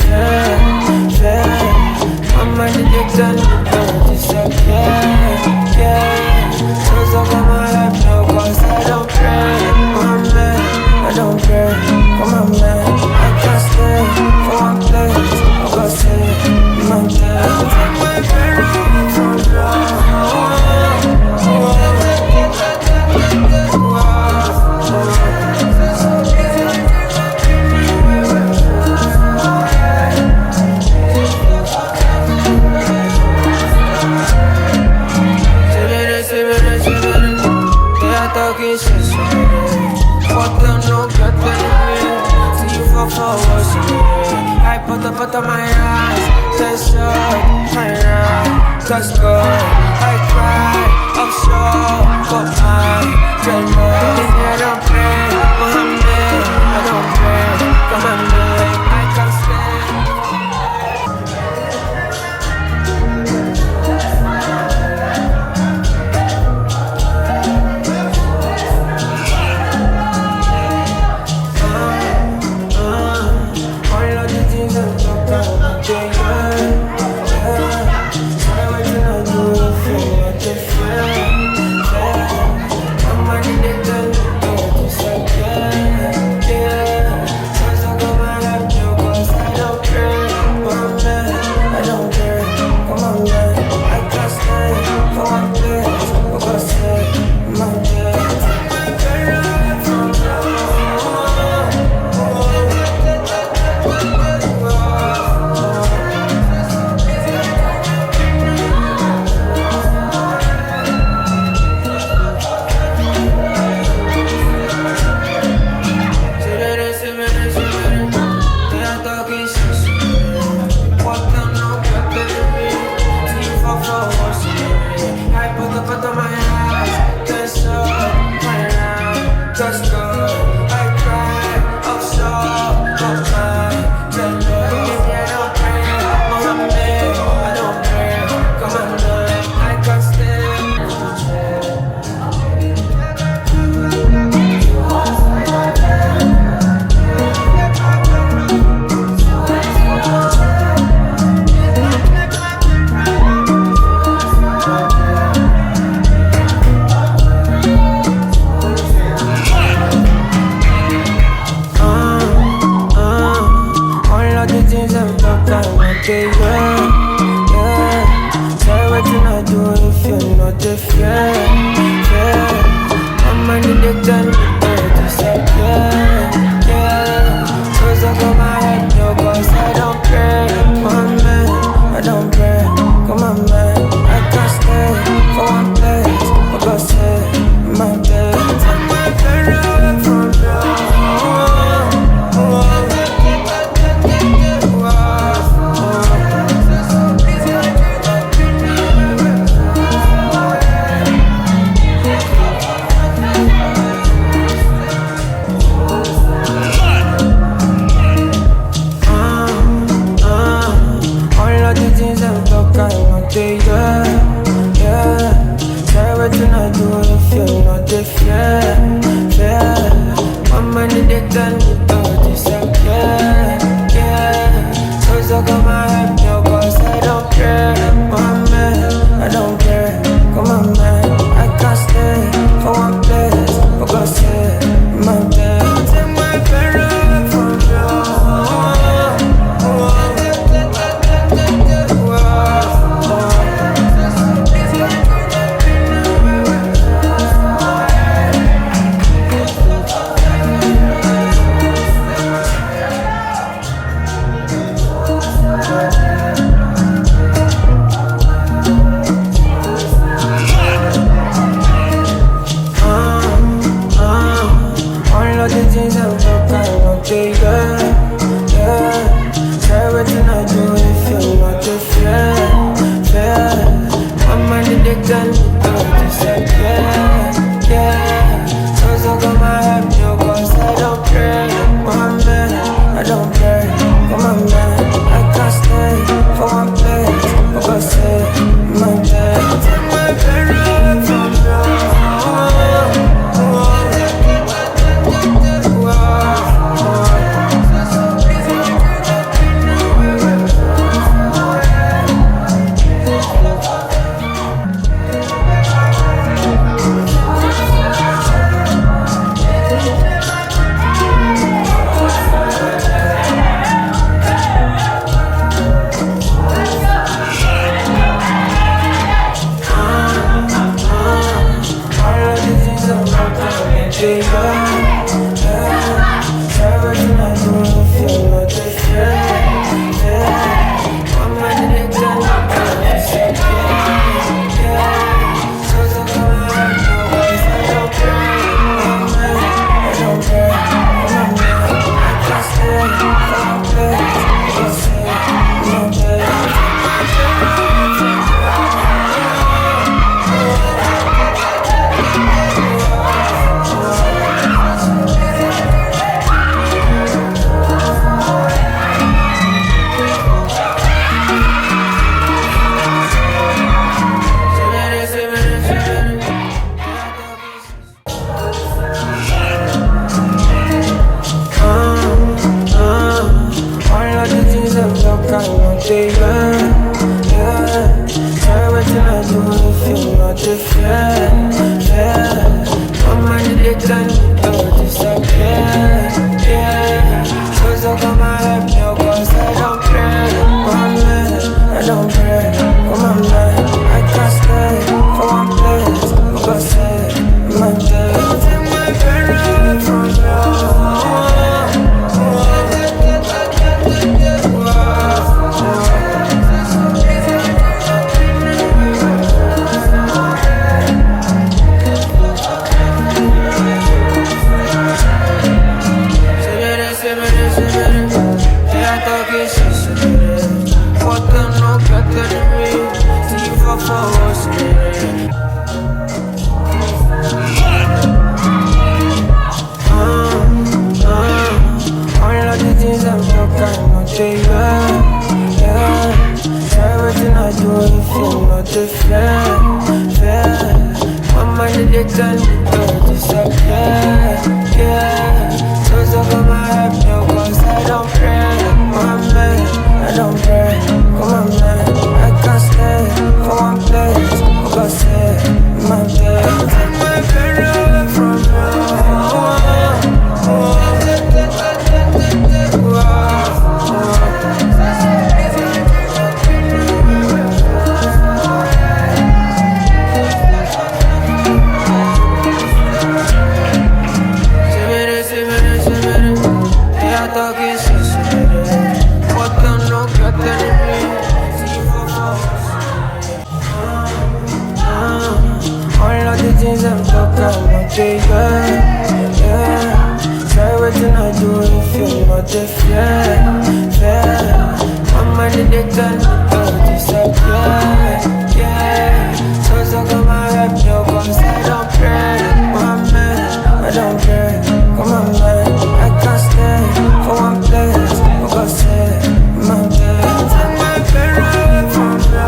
fair, fair. My mind addicted, disappear, yeah. So come on, help no, cause I don't pray. My man, I don't pray. Come on, man, I can't stay for one place. I go say, my dad, take my bedroom from love. I put on my eyes, that's up, my eyes, that's good. I cry, I'm sure, but I don't know. I don't pray, Muhammad, I don't pray, come on, man, I can't monter, yeah. Try what I do if you're not a fan, yeah. Mama need to tell me to disappear, yeah. So come and help me, cause I don't pray, my man, I don't pray, come on man, I can't stay for one place, because I my day. Take my parent from you. Mama need to tell me to disappear, yeah. So come and help me, cause I don't pray, my man, I don't pray, come on man, I can't stay for one place, cause I my day. Take my parent from you. Yeah. Try what I do if you're not a fair. Mama need to tell me to disappear, yeah. So come and help me, cause I don't pray, my man, I don't pray, come on man, I can't stay for one place, because my day. Take my parents from now.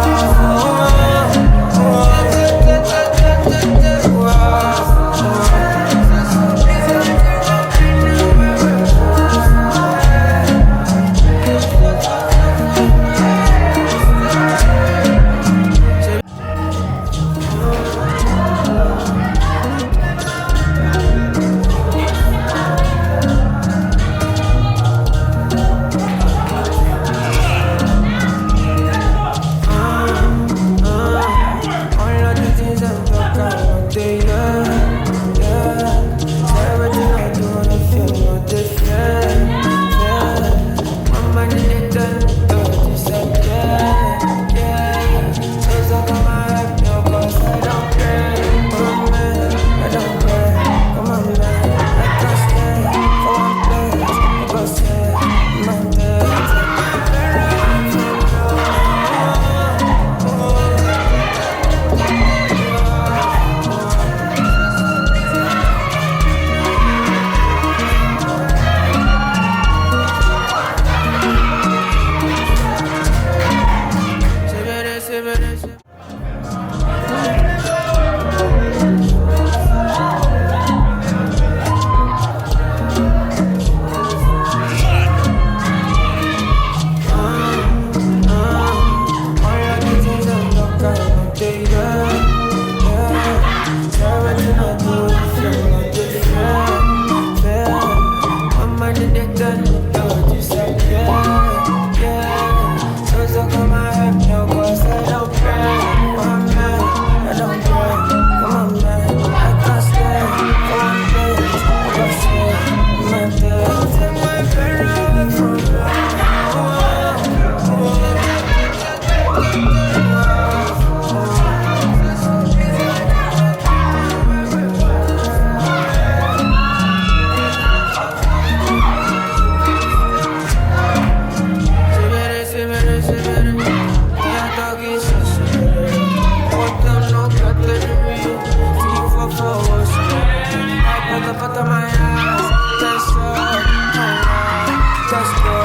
Just